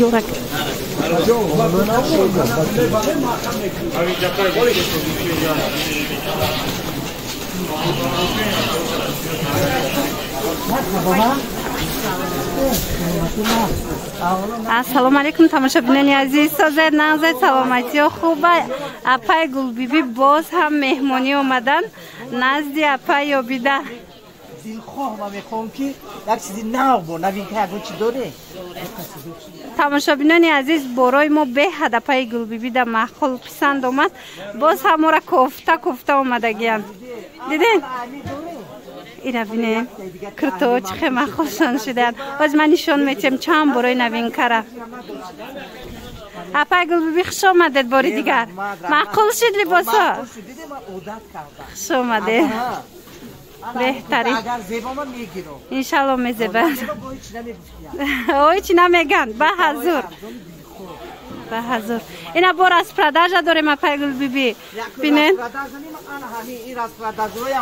Yorak. Assalomu alaykum tomoshabinoni aziz. Sozar nag'zat salomaتی و خوبه. اپای گلبیبی باز هم مهمانی اومدن نزد اپای یابیده. دلخواه و میخوام که یک چیزی نو با نوین که اگه چی داره. تماشابینان عزیز برای ما به اپای گلبیبی در معقول پسند اومد. باز هم را کوفته اومدگیان. دیدین؟ اینا بینه کرتو چه مخوشان شدن. از من نشون میتیم چند برای نوین کاره. اپای گلبیبی خوش آمدید باری دیگر. معقول شد لباسا. خوش آمده. بهتری. انشالله میزبن. اوی چی نمیگن. به حضور. به حضور. اینا بار از پرداژ داریم اپای گلبیبی. بینن. این راست پردازویم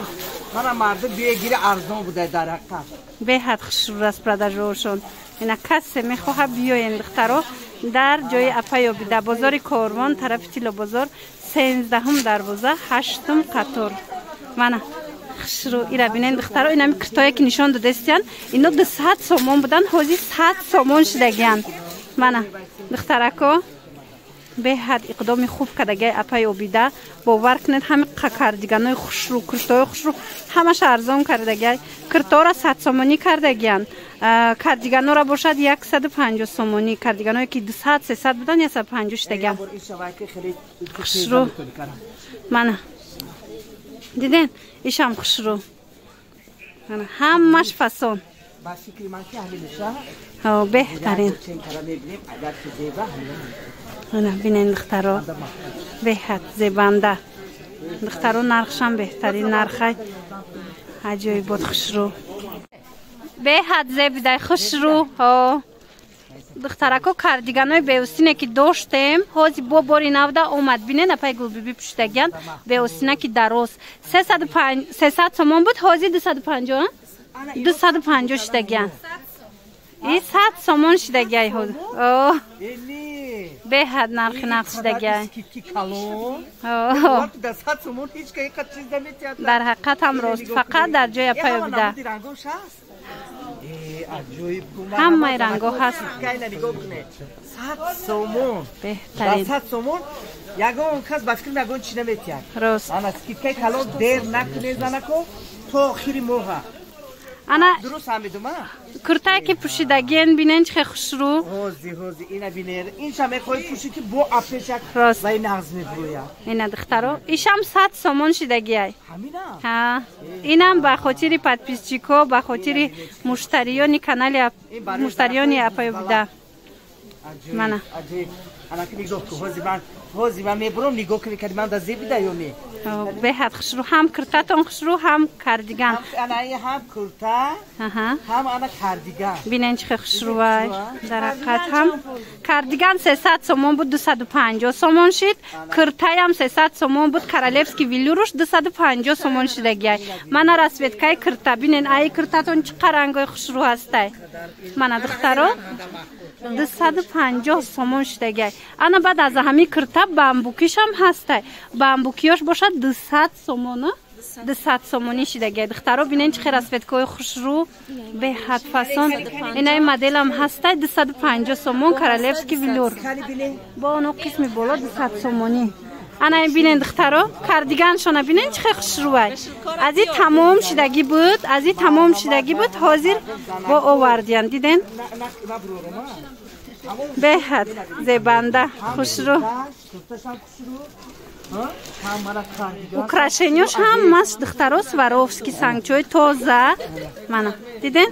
من مرد بیگیری ارزان بوده در حقیقت. به حد خوش راست پردازوشون. اینا کسی میخواه بیاین دخترها در جای اپای یابیده بازار کاروان طرف تیلا بازار 13 دروازه 8 قطار. من خشرو اینا بینن دخترها اینا کرتایی که نشان دادستین اینا 200 سومون بودن حاضی 100 سومون شدگیان. من دخترکو به حد اقدام خوب کردگی اپای یابیده باور کنید همه کاردیگانای خوشرو کرتای خوشرو همش ارزان کردگی کرتا را 100 سومونی کردگیان کاردیگانا را باشد 150 سومونی کاردیگانایی که 200 300 بودن 150 شدگیان خوشرو من دیدین ایشم خوشرو همش فسون بهترین بینین دخترها به حد زیبنده دخترها نرخشم بهترین نرخه عجایی بود خوشرو به حد زیبده خوشرو دخترکو کاردیگانای بیوستینه که داشتیم حاضی با باری نوده اومد بینین اپای گلبیبی پشتگیان بیوستینه که درست 300 سومون بود حاضی 250 250 شدگیان این 100 سومون شدگی حاضی به حد نرخ شدگی در حقیقت هم راست فقط در جای اپای یابیده همه رنگو هست 100 سومون بهترین 100 سومون یگان کس با فکر نگون چی نمیتیاد راست انا اسکی کالو دیر نکنه زنکو تو آخری موها انا درست همیدم کرتایی که پوشیدگین بینن چه خوشرو حوزی اینا بینه این شمه خواهی پوشی که با اپشک راست و این نغز میبرویا اینا دخترو ایشم 100 سومون شدگی های همینا ها اینم به خاطر پادپیسچیکو به خاطر مشتریانی کانال مشتریانی اپای یابیده من انا که نگاه که حوزی من میبرم نگاه کنی که من در زیبیده یا نه به حد خوشرو هم کرتاتون خوشرو هم کاردیگان انا هم کرتا هم انا کاردیگان بینن چه خوشرو های در حقیقت هم کاردیگان 300 سومون بود 250 سومون شد کرتای هم 300 سومون بود کارالفسکی ویلوروش 250 سومون شدگی من راسویتکای کرتا بینن ای کرتاتون چه رنگای خوشرو هسته من دخترو 250 سومون شدگی انا بعد از همین کرتا بامبوکیش هم هسته بامبوکیاش باشد 200 سومونه 200 سومونی شدگی دخترو بینین چه راسویتکای خوشرو به حد فسون اینای مدل هم هسته 250 سومون کارالفسکی ویلور با اونو قسمی بالا 200 سومونی انا بینین دخترو کاردیگان شونه بینین چه خوشرو از این تمام شدگی بود حاضر با آوردین دیدین به حد زیبنده خوشرو украшениёш ҳамаш духтаро сваровски сангчои тоза мана диден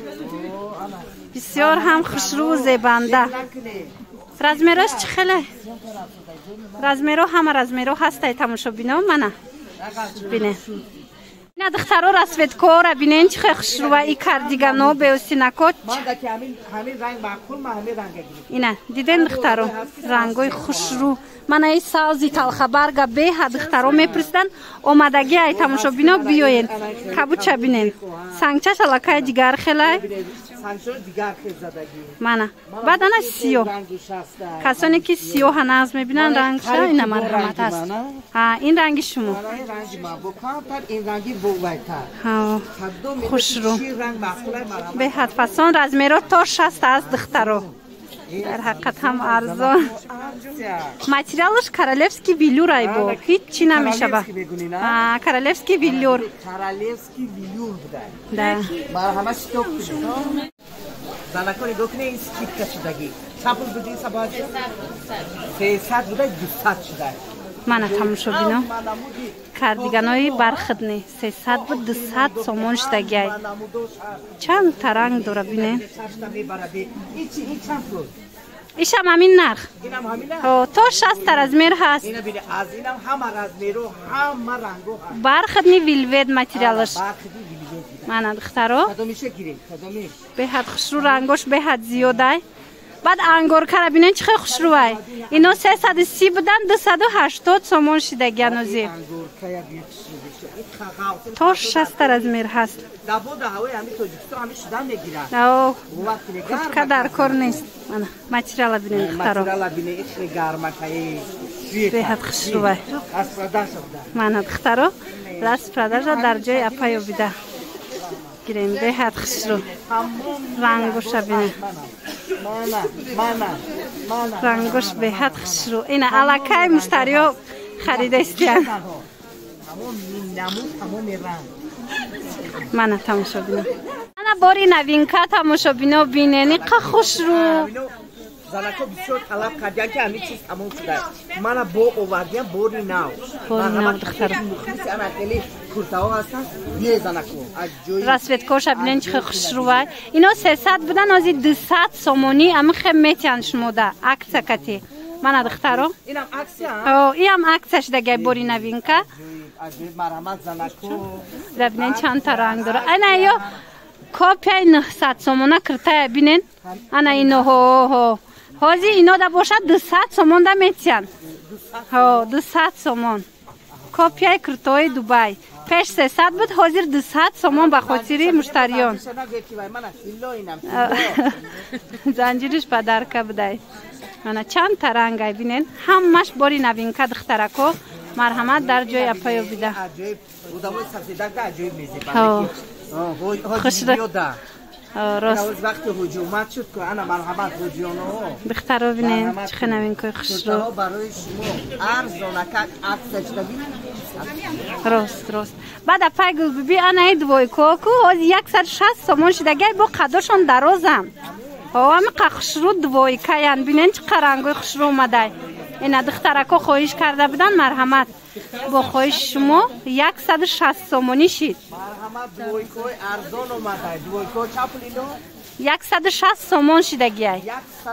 бисёр ҳам хушрӯ зебанда размерош чӣ хеле размеро ҳама размеро ҳастай тамошобино мана бине اینا دخترها راسویتکار بینین چه خوشرو ای کاردیگانو به سیناکوت من دکی همین رنگ معقول من همین رنگ گیرم اینا دیدن دخترها رنگای خوشرو من ای سازی تال خبر به دخترها میپرسیدن اومدگی ای تماشا بینا بیاین کبوچه بینین سنگچش علاقه دیگر خیلی سانچو دیگر خیلی زدگی منه بعد انا سیو کسانی که سیو هنوز میبینن رنگش اینا مرحمت هست ها این رنگ شما این رنگی من بکنم تا این رنگی بویتر ها خوش رو رنگ معقوله مرحمت به حد فسان رزمیرا تا 60 از دخترو در حقیقت هم ارزان ماتریالش کارالفسکی ویلور ای با هیچ چی نمیشه با کارالفسکی ویلور بوده مرحمت شتوک بوده زنکاری دوکنه این سکیت شدگی چپل بودی سباجی 300 بوده 200 شده من تماشا بینا کاردیگانای برخدنی 300 بود 200 سومون شدگی چند ترنگ داره بینه ایش هم همین نرخ تا 60 رزمیر هست از اینم هم رزمیرو هم رنگو هست برخدنی ویلوید ماتریالش من دخترو کدومیشه گیریم کدومیش به حد خوشرو رنگش به حد زیاده بعد انگور کربینن چه خوشروه اینا 330 بودن 280 سومون شده گنوزی تا 60 رزمیر هست دابو هوای همین توجیکستان همین شدن میگیرن او خود که در کار نیست من ماتریال بینن دخترو ماتریال بینه ایخ گرمکایی به حد خوشروه من دخترو راست پراداش در جای اپایو بیده گیریم به حد خوشرو رنگوش بینه رنگوش به حد خوشرو این علاقه مشتریو خریده استیان من تماشا بینم من باری نوینکه تماشا بینم بینه که خوشرو زنکو بسیار طلب کردن که همین چیز تمام شده من با آوردیم باری نو دختر مخلص انا خیلی کورتاها هستن یه زنکو راسویتکار شبینن چه خوشروه اینا 300 بودن از 200 سومونی اما خیلی میتیان شموده عکس کتی من دخترو اینم عکسی ها اینم عکسش دیگه باری نوینکه مرحمت زنکو ببینین چند تا رنگ داره انا یا کپی 900 سومونه کرته ببینین انا اینو هو هازی اینا دا باشه 200 سومون دا میتیان ها 200 سومون کپی کرتوی دوبای پیش 300 بود حاضر 200 سومون به خاطر مشتریان زنجیرش پدر که بودای من چند تا رنگ ببینین همش باری نوینکه دخترکو مرحمت در جای اپایو بیده خوش راست وقتی هجومت شد که انا مرحمت هجومو دخترو بینین چه نوین که خوش رو برای شما ارزونکت عکسش ببین راست بعد اپای گل ببی انا ای دوی کوکو از 160 سومون شدگی با قداشون درازم هم خوش رو دوی کیان بینین چه رنگای خوش رو اومده این دخترکو خواهش کرده بودن مرحمت با خواهش شما 160 سومونی شید مرحمت دویکوی ارزان اومده دویکو چپلینو 160 سومون شدگی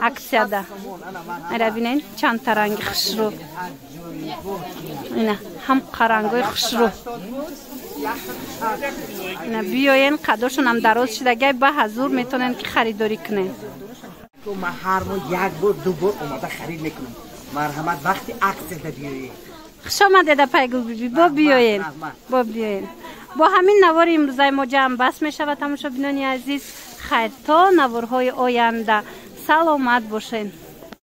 عکسیا ده اینا بینین چند تا رنگ خوش رو اینا هم قرنگای خوش رو اینا بیاین قداشون هم دراز شدگی به حضور میتونن که خریداری کنن ما هر ما یک بار دو بار اومده خرید میکنم مرحمت وقتی عکس بیاری خوش آمده در پیگل بیبی با بیاین با همین نوار امروزای ما جمع بس میشه و تماشا بینانی عزیز خیر تا نوارهای آینده سلامت باشین.